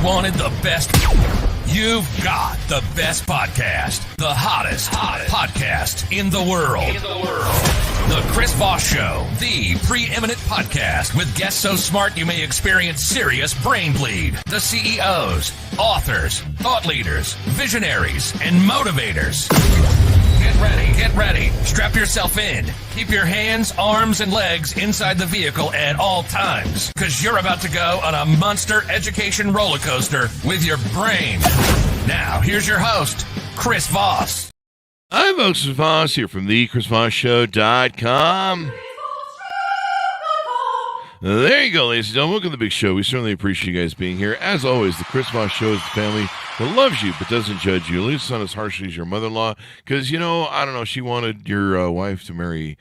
wanted the best? You've got the best podcast, the hottest podcast in the world. The Chris Voss Show, the preeminent podcast with guests so smart you may experience serious brain bleed. The CEOs, authors, thought leaders, visionaries, and motivators. Get ready. Strap yourself in. Keep your hands, arms, and legs inside the vehicle at all times, because you're about to go on a monster education roller coaster with your brain. Now, here's your host, Chris Voss. I'm Chris Voss here from thechrisvossshow.com. There you go, ladies and gentlemen. Welcome to the big show. We certainly appreciate you guys being here. As always, the Chris Voss Show is the family that loves you but doesn't judge you. At least it's not as harshly as your mother-in-law, because, I don't know, she wanted your wife to marry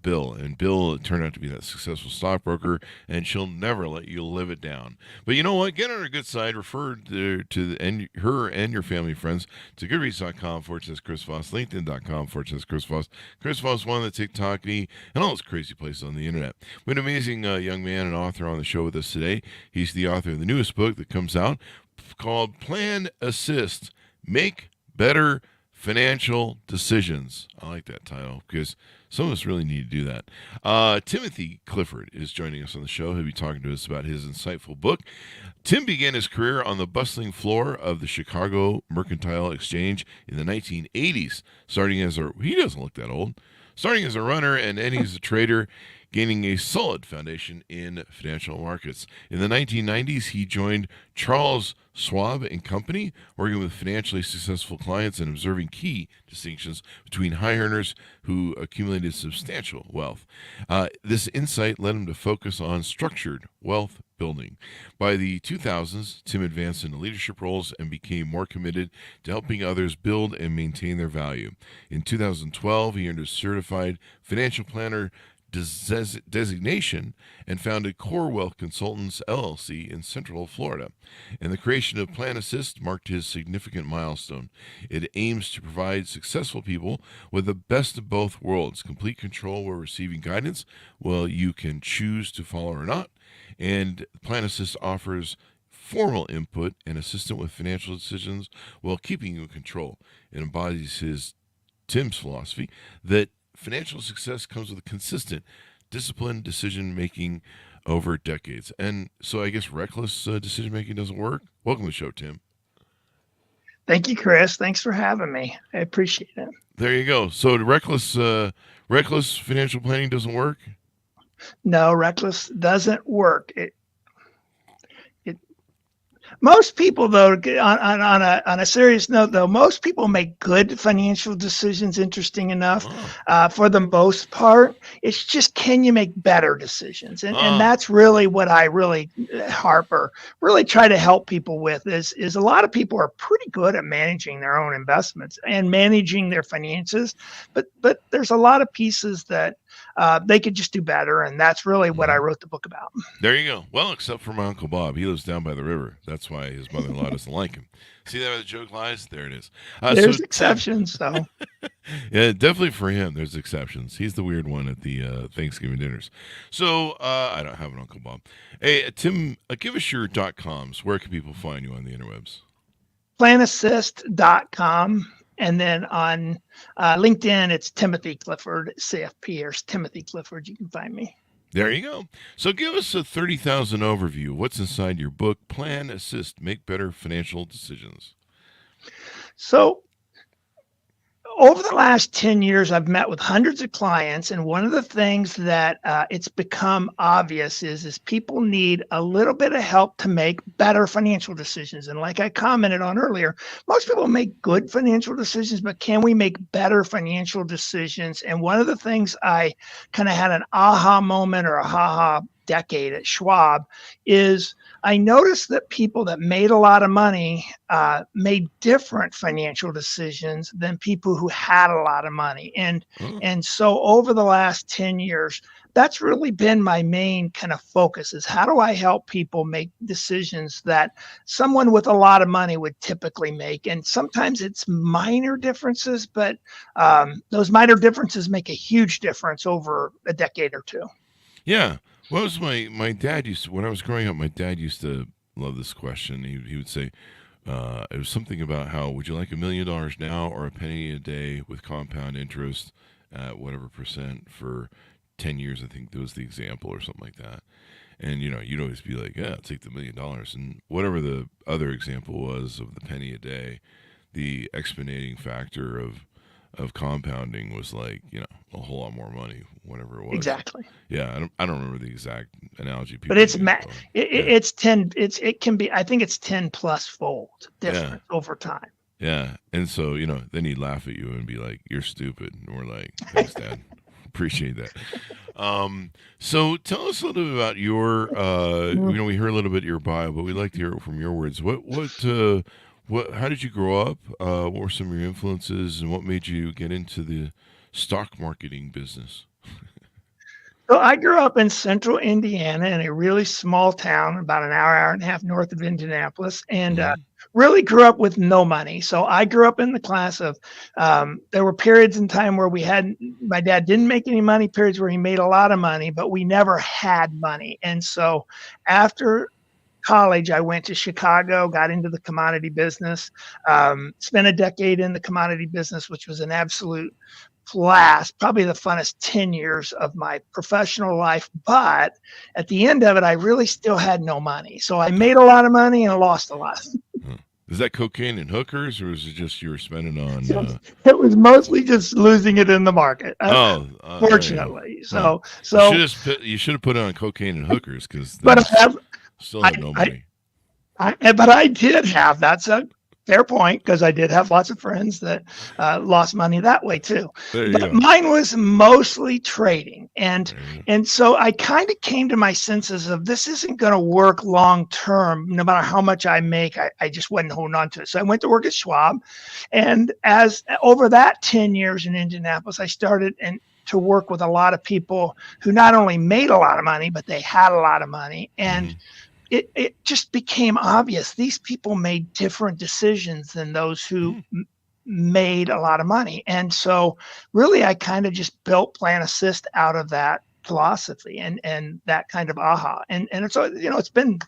Bill, and Bill turned out to be that successful stockbroker, and she'll never let you live it down. But you know what? Get on her good side. Refer her and your family and friends to goodreads.com/Chris Voss, linkedin.com/Chris Voss, Chris Voss One, the TikTok, and all those crazy places on the internet. We had an amazing young man and author on the show with us today. He's the author of the newest book that comes out called Plan Assist, Make Better Financial Decisions. I like that title because some of us really need to do that. Timothy Clifford is joining us on the show. He'll be talking to us about his insightful book. Tim began his career on the bustling floor of the Chicago Mercantile Exchange in the 1980s, he doesn't look that old, starting as a runner and ending as a trader, gaining a solid foundation in financial markets. In the 1990s, he joined Charles Schwab and Company, working with financially successful clients and observing key distinctions between high earners who accumulated substantial wealth. This insight led him to focus on structured wealth building. By the 2000s, Tim advanced into leadership roles and became more committed to helping others build and maintain their value. In 2012, he earned a certified financial planner designation and founded Core Wealth Consultants, LLC in Central Florida. And the creation of Plan Assist marked his significant milestone. It aims to provide successful people with the best of both worlds, complete control while receiving guidance, while you can choose to follow or not. And Plan Assist offers formal input and assistance with financial decisions while keeping you in control. It embodies Tim's philosophy that financial success comes with a consistent, disciplined decision-making over decades. And so I guess reckless decision-making doesn't work. Welcome to the show, Tim. Thank you, Chris. Thanks for having me. I appreciate it. There you go. So reckless financial planning doesn't work? No, reckless doesn't work. Most people, though, on a serious note, though, most people make good financial decisions, interesting enough, for the most part. It's just, can you make better decisions? And that's really what I really try to help people with is a lot of people are pretty good at managing their own investments and managing their finances, but there's a lot of pieces that they could just do better, and that's really what I wrote the book about. There you go. Well, except for my Uncle Bob. He lives down by the river. That's why his mother-in-law doesn't like him. See that where the joke lies? There it is. There's exceptions, though. Yeah, definitely for him, there's exceptions. He's the weird one at the Thanksgiving dinners. So I don't have an Uncle Bob. Hey, Tim, give us your .coms. Where can people find you on the interwebs? Planassist.com. And then on LinkedIn, it's Timothy Clifford, CFP, or Timothy Clifford. You can find me. There you go. So give us a 30,000 overview. What's inside your book, Plan Assist, Make Better Financial Decisions? So over the last 10 years, I've met with hundreds of clients, and one of the things that it's become obvious is people need a little bit of help to make better financial decisions. And like I commented on earlier, most people make good financial decisions, but can we make better financial decisions? And one of the things I kind of had an aha moment or a ha-ha decade at Schwab is I noticed that people that made a lot of money made different financial decisions than people who had a lot of money. And so over the last 10 years, that's really been my main kind of focus is how do I help people make decisions that someone with a lot of money would typically make? And sometimes it's minor differences, but those minor differences make a huge difference over a decade or two. Yeah. Well, it was my dad when I was growing up, my dad used to love this question. He would say, it was something about how would you like $1 million now or a penny a day with compound interest at whatever percent for 10 years? I think that was the example or something like that. And, you'd always be like, yeah, I'll take the $1 million. And whatever the other example was of the penny a day, the exponentiating factor of compounding was like, a whole lot more money, whatever it was. Exactly. Yeah, I don't remember the exact analogy. But it's it's 10. It can be. I think it's 10 plus fold difference over time. Yeah, and so then he'd laugh at you and be like, "You're stupid," and we're like, "Thanks, Dad." Appreciate that. So tell us a little bit about your. We hear a little bit of your bio, but we'd like to hear it from your words. How did you grow up? What were some of your influences, and what made you get into the stock marketing business? So I grew up in central Indiana in a really small town, about an hour and a half north of Indianapolis, and really grew up with no money. So I grew up in the class of, there were periods in time where my dad didn't make any money, periods where he made a lot of money, but we never had money. And so after college, I went to Chicago, got into the commodity business, spent a decade in the commodity business, which was an absolute blast, probably the funnest 10 years of my professional life. But at the end of it, I really still had no money. So I made a lot of money and lost a lot. Is that cocaine and hookers, or is it just you were spending on? It was mostly just losing it in the market. Fortunately. So you should have put it on cocaine and hookers because still had no money. But I did have. That's a fair point, because I did have lots of friends that lost money that way too. But mine was mostly trading, and so I kind of came to my senses of this isn't going to work long term. No matter how much I make, I just wasn't holding on to it. So I went to work at Schwab, and as over that 10 years in Indianapolis, I started to work with a lot of people who not only made a lot of money, but they had a lot of money. And it just became obvious these people made different decisions than those who made a lot of money. And so really I kind of just built Plan Assist out of that philosophy and that kind of aha. And it's, it's been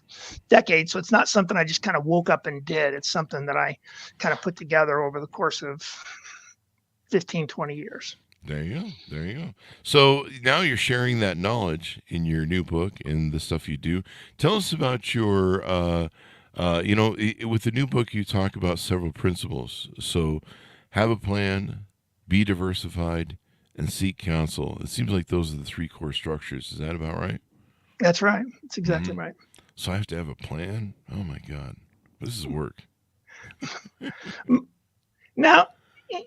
decades, so it's not something I just kind of woke up and did. It's something that I kind of put together over the course of 15, 20 years. There you go. So now you're sharing that knowledge in your new book and the stuff you do. Tell us about your, with the new book, you talk about several principles. So have a plan, be diversified, and seek counsel. It seems like those are the three core structures. Is that about right? That's right. That's exactly right. So I have to have a plan? Oh my God. This is work. Now,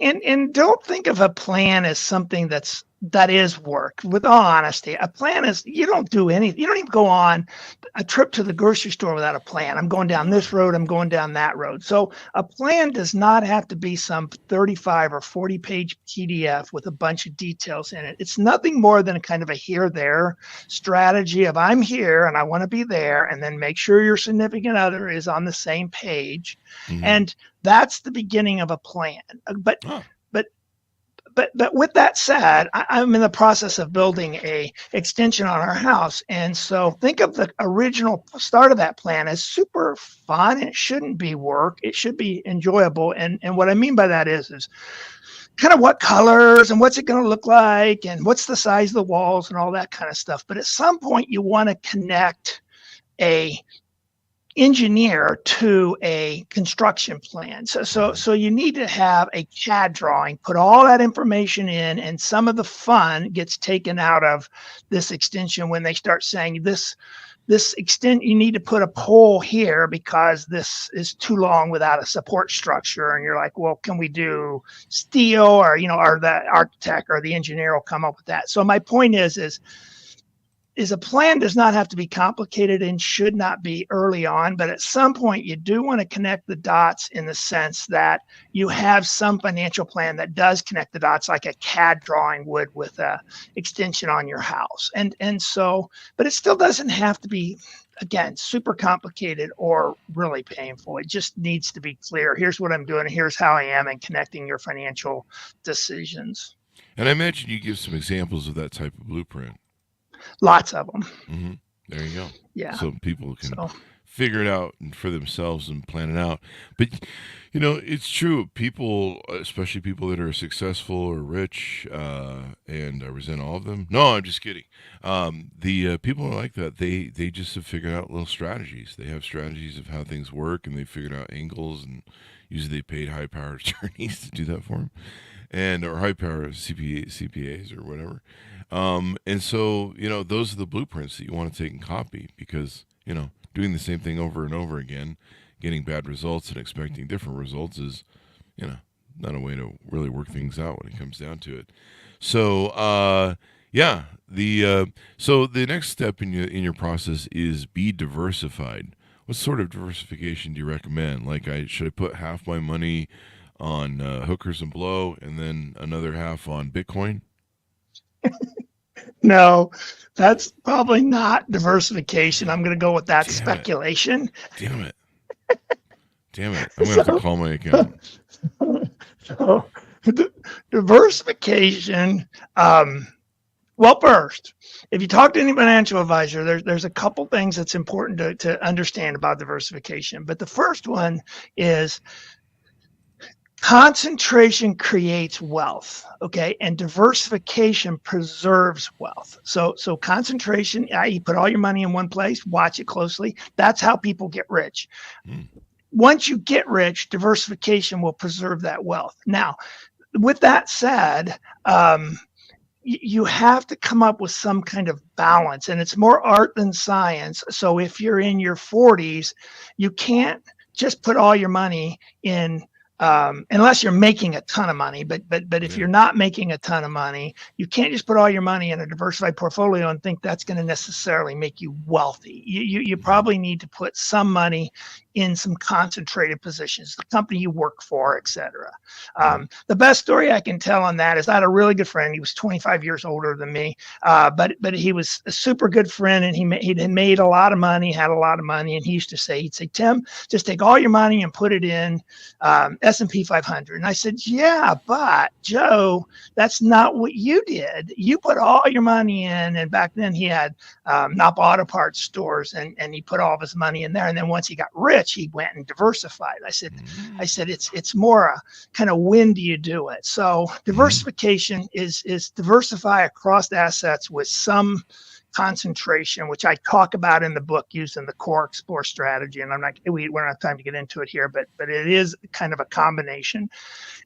and don't think of a plan as something that is work. With all honesty, a plan is, you don't do anything. You don't even go on a trip to the grocery store without a plan. I'm going down this road. I'm going down that road. So a plan does not have to be some 35 or 40 page PDF with a bunch of details in it. It's nothing more than a kind of a here-there strategy of I'm here and I want to be there, and then make sure your significant other is on the same page. And that's the beginning of a plan. But with that said, I'm in the process of building a extension on our house. And so think of the original start of that plan as super fun. It shouldn't be work. It should be enjoyable. And what I mean by that is kind of what colors and what's it going to look like and what's the size of the walls and all that kind of stuff. But at some point you want to connect a engineer to a construction plan. So you need to have a CAD drawing, put all that information in, and some of the fun gets taken out of this extension when they start saying this extent, you need to put a pole here because this is too long without a support structure. And you're like, well, can we do steel, or the architect or the engineer will come up with that. So my point is a plan does not have to be complicated and should not be early on, but at some point you do want to connect the dots in the sense that you have some financial plan that does connect the dots, like a CAD drawing would with a extension on your house. And so, but it still doesn't have to be, again, super complicated or really painful. It just needs to be clear. Here's what I'm doing. Here's how I am, and connecting your financial decisions. And I imagine you give some examples of that type of blueprint. Lots of them. There you go. Yeah. So people can figure it out for themselves and plan it out. But it's true. People, especially people that are successful or rich, and I resent all of them. No, I'm just kidding. The people are like that. They just have figured out little strategies. They have strategies of how things work, and they figured out angles. And usually, they paid high-powered attorneys to do that for them, or high-powered CPAs or whatever. And so those are the blueprints that you want to take and copy, because doing the same thing over and over again, getting bad results and expecting different results is, not a way to really work things out when it comes down to it. So, so the next step in your process is be diversified. What sort of diversification do you recommend? Like, should I put half my money on hookers and blow, and then another half on Bitcoin? No, that's probably not diversification. I'm going to go with that speculation. Damn it. I'm going to have to call my accountant. So, diversification, well, first, if you talk to any financial advisor, there's a couple things that's important to understand about diversification. But the first one is concentration creates wealth, okay? And diversification preserves wealth. So concentration, you put all your money in one place, watch it closely. That's how people get rich. Once you get rich, diversification will preserve that wealth. Now, with that said, you have to come up with some kind of balance, and it's more art than science. So if you're in your 40s, you can't just put all your money in, unless you're making a ton of money. But if you're not making a ton of money, you can't just put all your money in a diversified portfolio and think that's going to necessarily make you wealthy. You probably need to put some money in some concentrated positions, the company you work for, et cetera. The best story I can tell on that is I had a really good friend. He was 25 years older than me, but he was a super good friend, and he had made a lot of money, had a lot of money. And he used to say, he'd say, Tim, just take all your money and put it in S&P 500. And I said, yeah, but Joe, that's not what you did. You put all your money in, and back then he had Napa Auto Parts stores, and he put all of his money in there. And then once he got rich, he went and diversified. I said, it's more a kind of, when do you do it? So diversification is diversify across assets with some concentration, which I talk about in the book using the core explore strategy. And we don't have time to get into it here, but it is kind of a combination.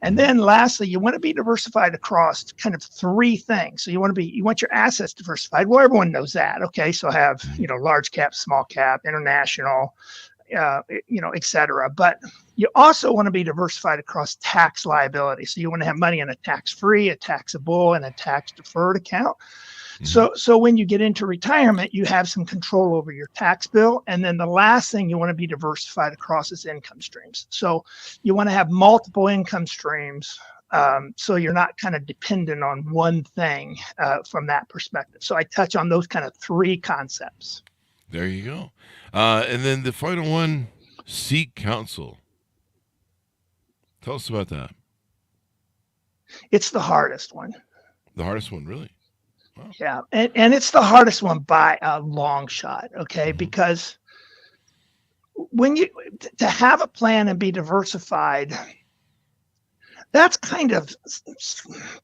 And then lastly, you want to be diversified across kind of three things. So you want your assets diversified. Well, everyone knows that. Okay. So have, large cap, small cap, international, et cetera. But you also want to be diversified across tax liability. So you want to have money in a tax-free, a taxable, and a tax-deferred account. So when you get into retirement, you have some control over your tax bill. And then the last thing you want to be diversified across is income streams. So you want to have multiple income streams, so you're not kind of dependent on one thing from that perspective. So I touch on those kind of three concepts. There you go. And then the final one, seek counsel. Tell us about that. It's the hardest one. The hardest one, really? Wow. Yeah. And it's the hardest one by a long shot. Okay. Because to have a plan and be diversified, that's kind of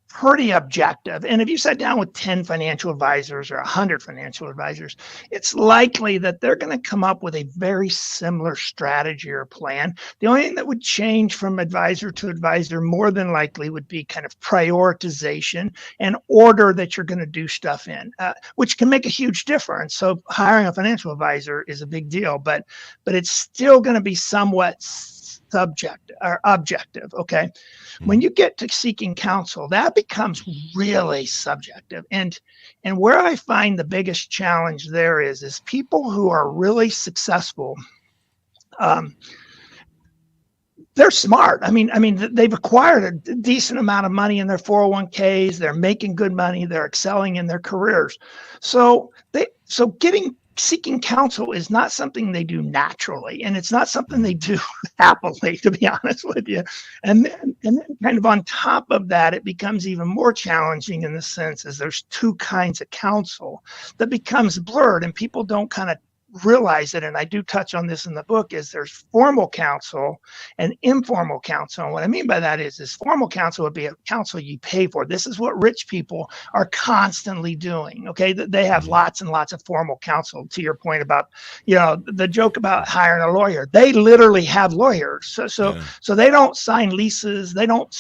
pretty objective. And if you sat down with 10 financial advisors or 100 financial advisors, it's likely that they're going to come up with a very similar strategy or plan. The only thing that would change from advisor to advisor more than likely would be kind of prioritization and order that you're going to do stuff in, which can make a huge difference. So hiring a financial advisor is a big deal, but it's still going to be somewhat subjective or objective. Okay. When you get to seeking counsel, that becomes really subjective. And where I find the biggest challenge there is people who are really successful, they're smart. I mean, they've acquired a decent amount of money in their 401ks. They're making good money. They're excelling in their careers. So seeking counsel is not something they do naturally, and it's not something they do happily, to be honest with you. And then kind of on top of that, it becomes even more challenging in the sense as there's two kinds of counsel that becomes blurred, and people don't kind of realize it, and I do touch on this in the book, is there's formal counsel and informal counsel. And what I mean by that is formal counsel would be a counsel you pay for. This is what rich people are constantly doing. Okay, they have lots and lots of formal counsel. To your point about, the joke about hiring a lawyer, they literally have lawyers. So they don't sign leases, they don't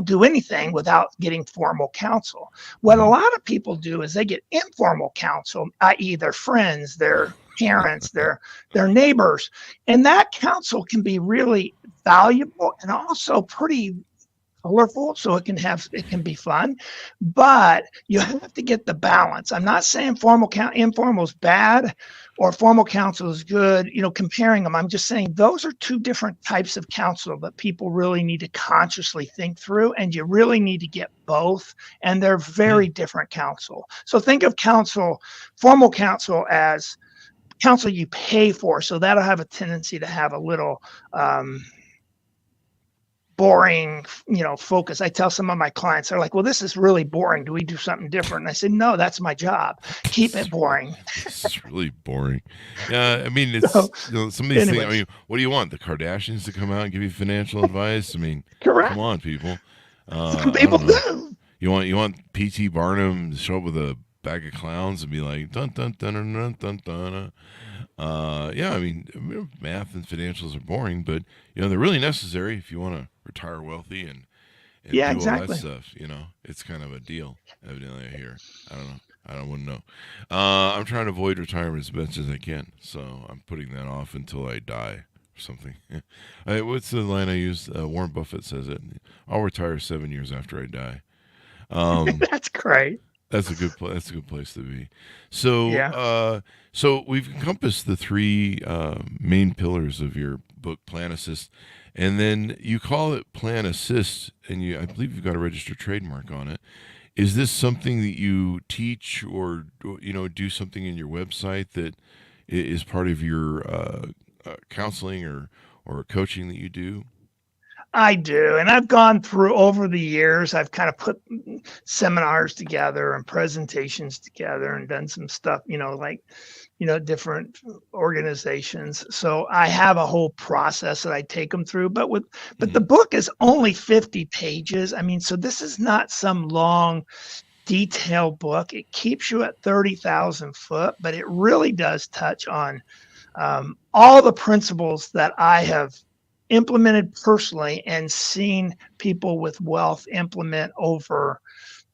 do anything without getting formal counsel. What a lot of people do is they get informal counsel, i.e. their friends, their parents, their neighbors, and that counsel can be really valuable and also pretty colorful, so it can be fun, but you have to get the balance. I'm not saying informal is bad or formal counsel is good, comparing them. I'm just saying those are two different types of counsel that people really need to consciously think through, and you really need to get both, and they're very different counsel. So think of formal counsel as counsel you pay for, so that'll have a tendency to have a little boring, focus. I tell some of my clients, they're like, well, this is really boring. Do we do something different? And I say, no, that's my job. Keep it boring. It's really boring. Yeah. I mean, it's, some of these things, I mean, what do you want? The Kardashians to come out and give you financial advice? I mean, correct. Come on, people. Some people do. You want P.T. Barnum to show up with a bag of clowns and be like, dun, dun, dun, dun, dun, dun, dun. Yeah, I mean, math and financials are boring, but they're really necessary if you want to retire wealthy and do all that stuff. It's kind of a deal. Evidently, I hear. I don't know. I wouldn't know. I'm trying to avoid retirement as best as I can, so I'm putting that off until I die or something. What's the line I use? Warren Buffett says it. I'll retire 7 years after I die. That's great. That's a good place to be. So, so we've encompassed the three main pillars of your book, Plan Assist, and then you call it Plan Assist, and I believe you've got a registered trademark on it. Is this something that you teach, or do something in your website that is part of your counseling or coaching that you do? I do. And I've gone through over the years, I've kind of put seminars together and presentations together and done some stuff, different organizations. So I have a whole process that I take them through, but the book is only 50 pages. I mean, so this is not some long detailed book. It keeps you at 30,000 foot, but it really does touch on all the principles that I have implemented personally and seen people with wealth implement over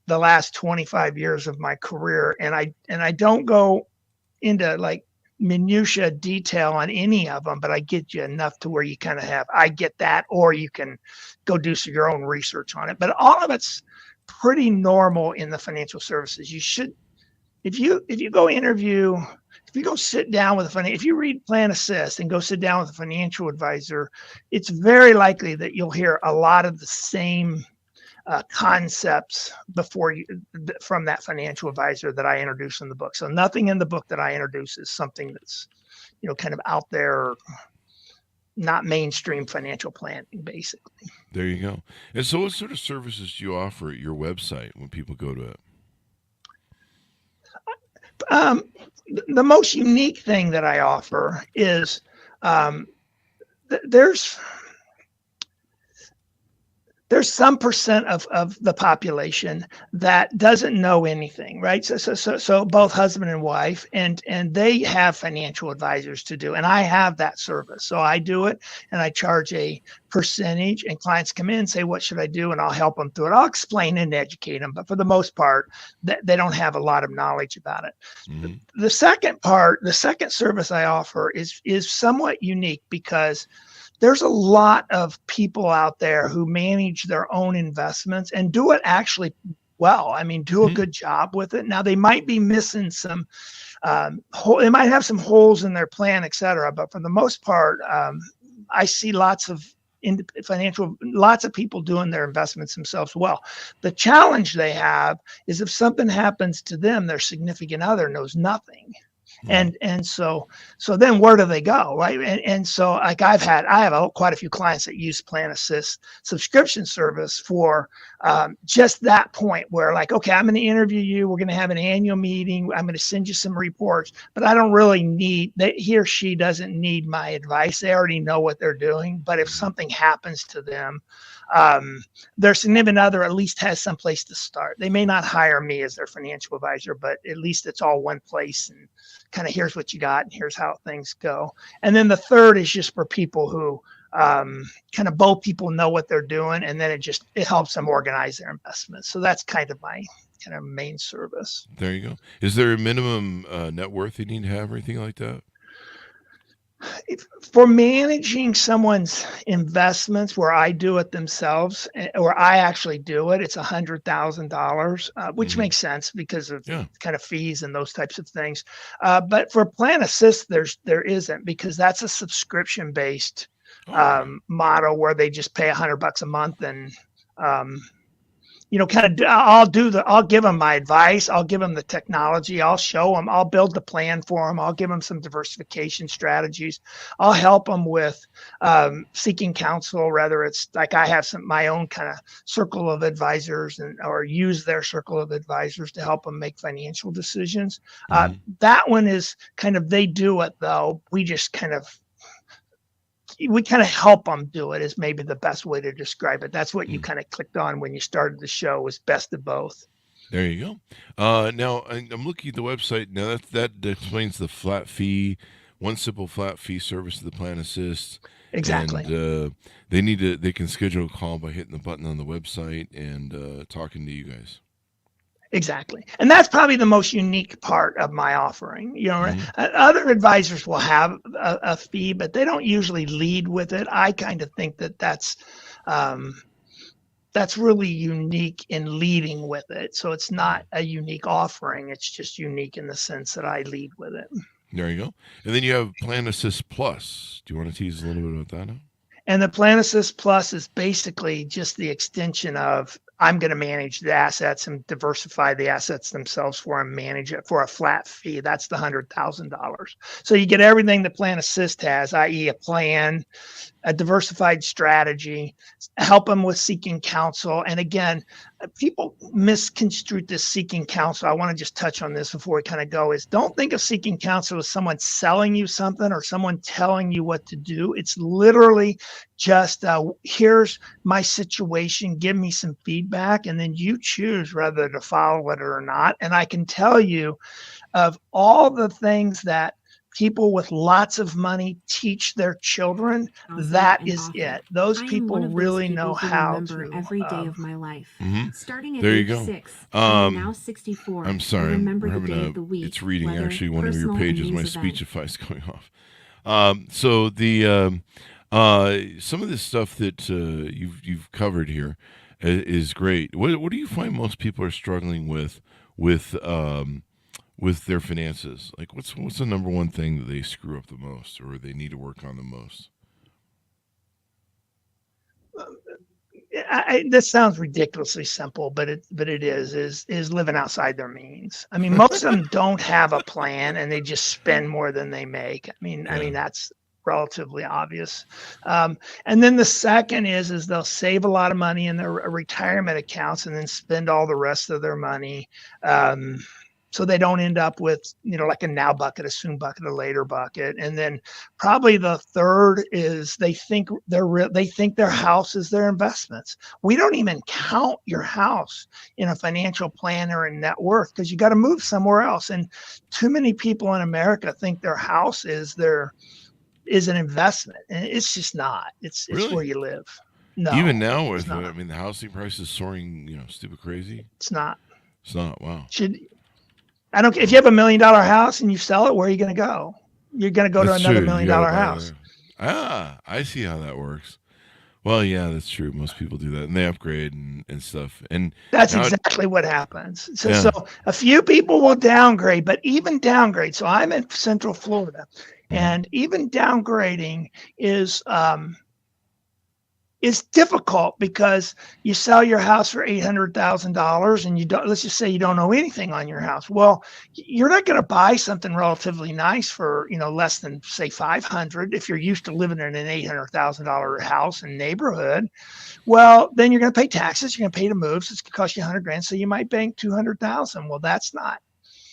the last 25 years of my career. And I don't go into like minutia detail on any of them, but I get you enough to where you kind of I get that, or you can go do your own research on it. But all of it's pretty normal in the financial services. You should, if you go sit down with if you read Plan Assist and go sit down with a financial advisor, it's very likely that you'll hear a lot of the same concepts from that financial advisor that I introduce in the book. So nothing in the book that I introduce is something that's, kind of out there, not mainstream financial planning, basically. There you go. And so what sort of services do you offer at your website when people go to it? The most unique thing that I offer is there's some percent of the population that doesn't know anything, right? So both husband and wife, and they have financial advisors to do, and I have that service. So I do it, and I charge a percentage, and clients come in and say, what should I do? And I'll help them through it. I'll explain and educate them, but for the most part, they don't have a lot of knowledge about it. Mm-hmm. The second service I offer is somewhat unique because there's a lot of people out there who manage their own investments and do it actually well. I mean, do a good job with it. Now, they might be missing some, they might have some holes in their plan, et cetera. But for the most part, I see lots of people doing their investments themselves well. The challenge they have is if something happens to them, their significant other knows nothing. And so then where do they go, right? And so like I have quite a few clients that use Plan Assist subscription service for just that point where like, okay, I'm going to interview you. We're going to have an annual meeting. I'm going to send you some reports, but I don't really need that. He or she doesn't need my advice. They already know what they're doing. But if something happens to them, their significant other at least has some place to start. They may not hire me as their financial advisor, but at least it's all one place and kind of here's what you got and here's how things go. And then the third is just for people who kind of both people know what they're doing, and then it helps them organize their investments. So that's kind of my kind of main service. There you go. Is there a minimum net worth you need to have or anything like that? For managing someone's investments where I do it themselves, or I actually do it, it's $100,000, which makes sense because of kind of fees and those types of things. But for Plan Assist, there isn't, because that's a subscription based model where they just pay $100 a month and I'll give them my advice. I'll give them the technology. I'll show them. I'll build the plan for them. I'll give them some diversification strategies. I'll help them with seeking counsel, whether it's like I have my own kind of circle of advisors or use their circle of advisors to help them make financial decisions. That one is kind of, they do it though. We just kind of help them do it is maybe the best way to describe it. That's what you kind of clicked on when you started the show, was best of both. There you go. Now I'm looking at the website. Now that explains the flat fee, one simple flat fee service to the Plan Assist. Exactly. And they can schedule a call by hitting the button on the website and talking to you guys. Exactly. And that's probably the most unique part of my offering. Other advisors will have a fee, but they don't usually lead with it. I kind of think that's really unique in leading with it. So it's not a unique offering. It's just unique in the sense that I lead with it. There you go. And then you have Plan Assist Plus. Do you want to tease a little bit about that now? And the Plan Assist Plus is basically just the extension of, I'm going to manage the assets and diversify the assets themselves for them, manage it for a flat fee. That's the $100,000. So you get everything the Plan Assist has, i.e. a plan, a diversified strategy, help them with seeking counsel. And again, people misconstrue this seeking counsel. I want to just touch on this before we kind of go, is don't think of seeking counsel as someone selling you something or someone telling you what to do. It's literally just here's my situation, give me some feedback, and then you choose whether to follow it or not. And I can tell you, of all the things that people with lots of money teach their children, that is it. Those people really know how to. Every day of my life. Starting at there age you go. 6, I'm now 64. I'm sorry. Remember the day of the week. It's reading weather, actually one of your pages. My speech event. device going off. So the some of the stuff that you've covered here is great. What do you find most people are struggling with their finances? Like what's the number one thing that they screw up the most or they need to work on the most? This sounds ridiculously simple, but it is living outside their means. I mean, most of them don't have a plan and they just spend more than they make. I mean, that's relatively obvious. And then the second is they'll save a lot of money in their retirement accounts and then spend all the rest of their money. So they don't end up with, like a now bucket, a soon bucket, a later bucket. And then probably the third is they think their house is their investments. We don't even count your house in a financial plan or in net worth because you got to move somewhere else. And too many people in America think their house is an investment, and it's just not. It's Really? where you live. No, Even now with it's not. the housing prices soaring, stupid crazy. It's not. It's not. Wow. If you have $1 million house and you sell it, where are you going to go? You're going to go That's to another true. $1 million You gotta buy house. there. I see how that works. Well, yeah, that's true. Most people do that, and they upgrade and stuff. And That's now exactly what happens. So, Yeah. so a few people will downgrade, but even downgrade. So I'm in Central Florida, and even downgrading is is difficult because you sell your house for $800,000 and you don't, let's just say you don't know anything on your house. Well, you're not going to buy something relatively nice for, less than say 500 if you're used to living in an $800,000 house and neighborhood. Well, then you're going to pay taxes. You're going to pay to move. So it's going to cost you $100,000. So you might bank 200,000. Well, that's not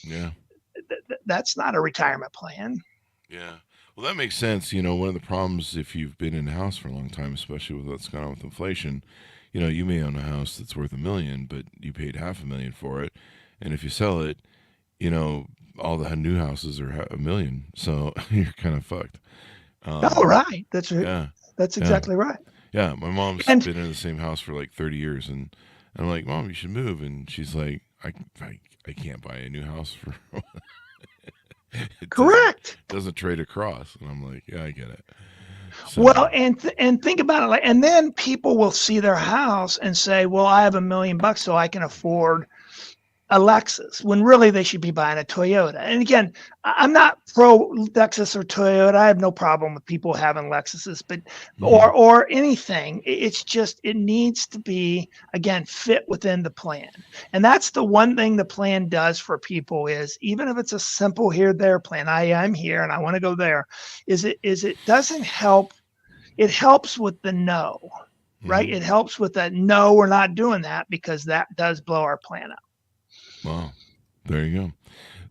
a retirement plan. Yeah. Well, that makes sense. One of the problems if you've been in a house for a long time, especially with what's going on with inflation, you may own a house that's worth $1 million, but you paid $500,000 for it. And if you sell it, all the new houses are $1 million. So you're kind of fucked. Right. That's right. Yeah. That's exactly right. Yeah. My mom's been in the same house for like 30 years. And I'm like, Mom, you should move. And she's like, I can't buy a new house for Correct. Doesn't trade across. And I'm like, yeah, I get it. So, well, and think about it. And then people will see their house and say, well, I have $1 million, so I can afford a Lexus, when really they should be buying a Toyota. And again, I'm not pro Lexus or Toyota. I have no problem with people having Lexuses, but or anything. It's just, it needs to be, again, fit within the plan. And that's the one thing the plan does for people is, even if it's a simple here, there plan, I'm here and I want to go there, is it doesn't help. It helps with the no, right? It helps with that, no, we're not doing that, because that does blow our plan up. Wow. There you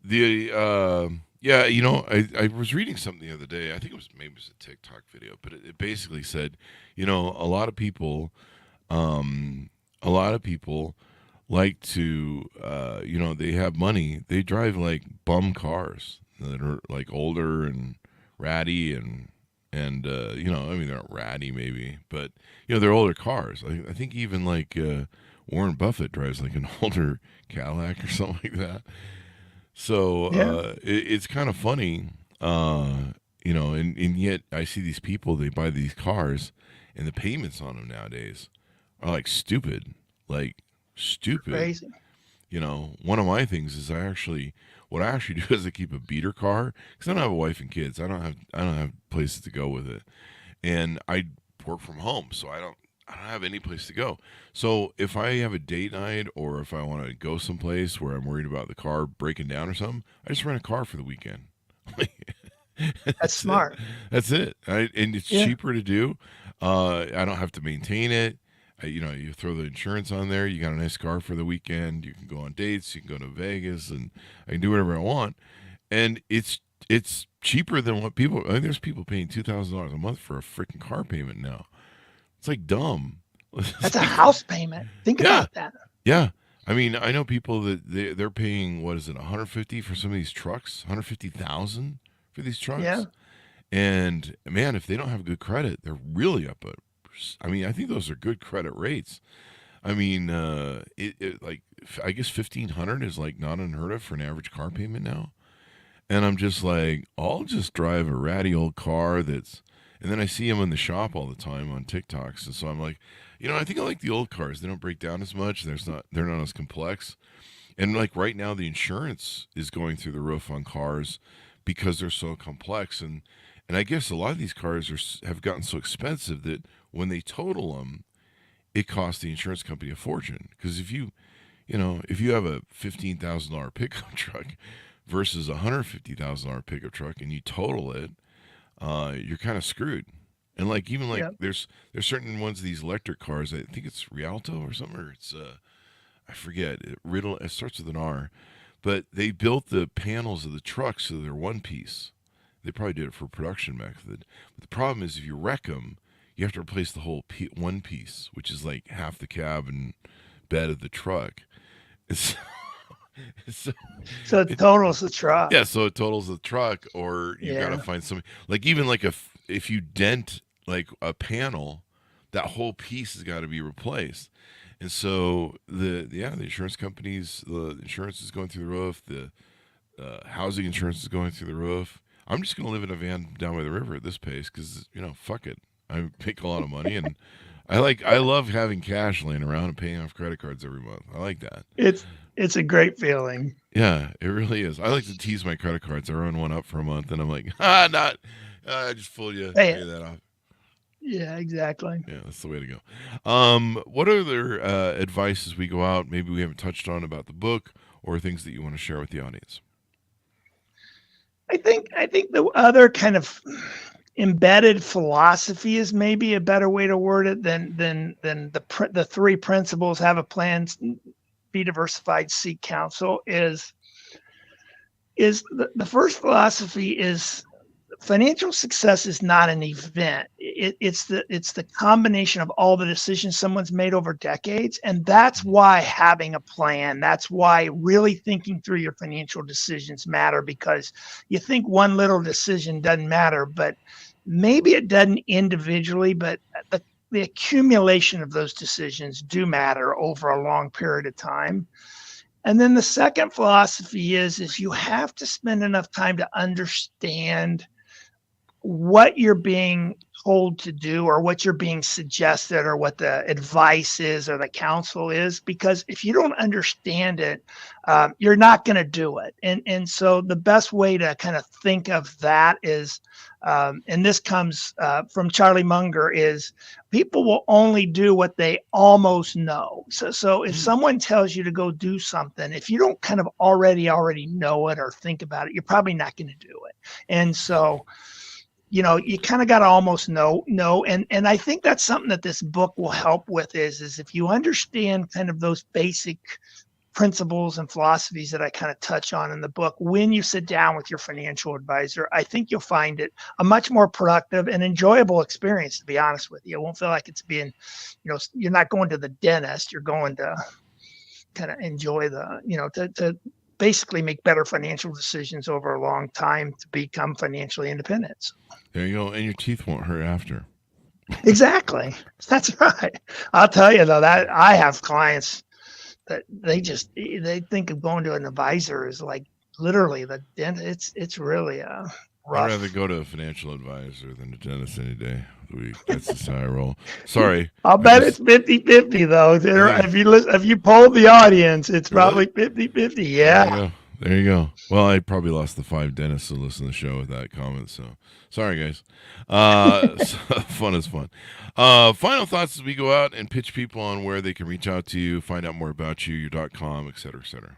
go. I was reading something the other day. I think maybe it was a TikTok video, but it basically said, a lot of people like to, they have money. They drive like bum cars that are like older and ratty and they're not ratty maybe, but they're older cars. I think even like Warren Buffett drives like an older Cadillac or something like that. So it's kind of funny, and yet I see these people, they buy these cars and the payments on them nowadays are like stupid. Crazy. One of my things is what I actually do is I keep a beater car, because I don't have a wife and kids. I don't have places to go with it. And I work from home, so I don't have any place to go. So if I have a date night, or if I want to go someplace where I'm worried about the car breaking down or something, I just rent a car for the weekend. That's smart. That's it. And it's cheaper to do. I don't have to maintain it. You throw the insurance on there. You got a nice car for the weekend. You can go on dates. You can go to Vegas, and I can do whatever I want. And it's cheaper than what people. There's people paying $2,000 a month for a freaking car payment now. It's like dumb. That's a house payment. Think about that. Yeah. I mean, I know people that they're paying, what is it, $150 for some of these trucks, $150,000 for these trucks. Yeah. And man, if they don't have good credit, they're really up. I think those are good credit rates. I mean, like, I guess $1,500 is like not unheard of for an average car payment now. And I'm just like, I'll just drive a ratty old car and then I see them in the shop all the time on TikToks. And so I'm like, I think I like the old cars. They don't break down as much. They're not as complex. And like right now, the insurance is going through the roof on cars because they're so complex. And I guess a lot of these cars have gotten so expensive that when they total them, it costs the insurance company a fortune. Because if you have a $15,000 pickup truck versus a $150,000 pickup truck and you total it, you're kind of screwed. And like, even like there's certain ones of these electric cars, I think it's Rialto or something, or it's I forget, it starts with an R, but they built the panels of the truck so they're one piece. They probably did it for production method. But the problem is, if you wreck them, you have to replace the whole one piece, which is like half the cab and bed of the truck. So it totals the truck. Yeah, so it totals the truck, or you gotta find something like, even like if you dent like a panel, that whole piece has got to be replaced. And so the insurance companies, the insurance is going through the roof. The housing insurance is going through the roof. I'm just gonna live in a van down by the river at this pace because fuck it. I make a lot of money, and I love having cash laying around and paying off credit cards every month. I like that. It's a great feeling. Yeah, it really is. I like to tease my credit cards. I run one up for a month, and I'm like, I just fooled you. Hey, pay that off. Yeah, exactly. Yeah, that's the way to go. What other advice as we go out, maybe we haven't touched on about the book or things that you want to share with the audience? I think the other kind of embedded philosophy is maybe a better way to word it than the three principles: have a plan, be diversified, seek counsel. Is the first philosophy is financial success is not an event. It's the combination of all the decisions someone's made over decades, and that's why having a plan. That's why really thinking through your financial decisions matter, because you think one little decision doesn't matter, but maybe it doesn't individually, but the accumulation of those decisions do matter over a long period of time. And then the second philosophy is you have to spend enough time to understand what you're being told to do, or what you're being suggested, or what the advice is, or the counsel is, because if you don't understand it, you're not going to do it. And so the best way to kind of think of that is, and this comes from Charlie Munger, is people will only do what they almost know. So if someone tells you to go do something, if you don't kind of already know it or think about it, you're probably not going to do it. And so you kind of got to almost know. And I think that's something that this book will help with is if you understand kind of those basic principles and philosophies that I kind of touch on in the book, when you sit down with your financial advisor, I think you'll find it a much more productive and enjoyable experience, to be honest with you. It won't feel like it's being, you're not going to the dentist, you're going to kind of enjoy to basically make better financial decisions over a long time to become financially independent. So. There you go. And your teeth won't hurt after. Exactly. That's right. I'll tell you though, that I have clients that they think of going to an advisor is like literally the dentist. It's really rough. I'd rather go to a financial advisor than a dentist any day of the week. That's just how I roll. Sorry. I'll bet it's 50-50 though. If you polled the audience, it's probably 50-50. Yeah. There you go. Well, I probably lost the 5 dentists who listen to the show with that comment. So sorry, guys. So fun is fun. Final thoughts as we go out and pitch people on where they can reach out to you, find out more about you, your .com, et cetera, et cetera.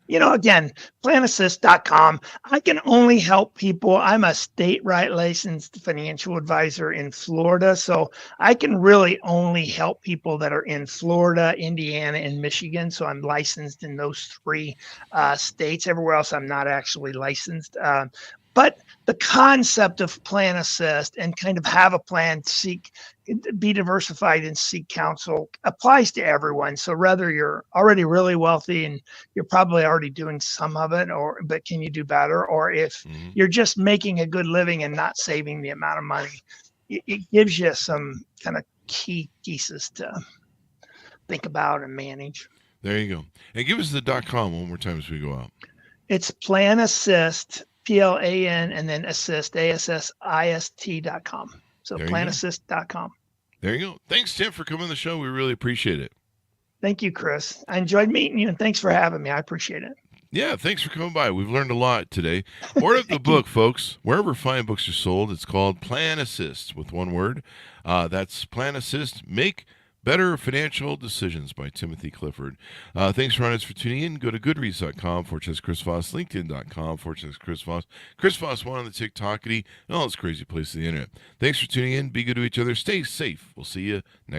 Again, planassist.com. I can only help people. I'm a state right licensed financial advisor in Florida. So I can really only help people that are in Florida, Indiana, and Michigan. So I'm licensed in those 3 states. Everywhere else, I'm not actually licensed. But the concept of plan assist and kind of have a plan, be diversified and seek counsel applies to everyone. So whether you're already really wealthy and you're probably already doing some of it, but can you do better? Or if you're just making a good living and not saving the amount of money, it gives you some kind of key pieces to think about and manage. There you go. And give us the .com one more time as we go out. It's Plan Assist, PLAN, and then assist, ASSIST.com. So planassist.com. There you go. Thanks, Tim, for coming on the show. We really appreciate it. Thank you, Chris. I enjoyed meeting you, and thanks for having me. I appreciate it. Yeah, thanks for coming by. We've learned a lot today. Order the book, folks. Wherever fine books are sold, it's called Plan Assist with one word. That's Plan Assist. Make Better Financial Decisions by Timothy Clifford. Thanks, Ron, for tuning in. Go to goodreads.com/Chris Voss, LinkedIn.com/Chris Voss, Chris Voss 1 on the TikTokity, and all this crazy place on the internet. Thanks for tuning in. Be good to each other. Stay safe. We'll see you next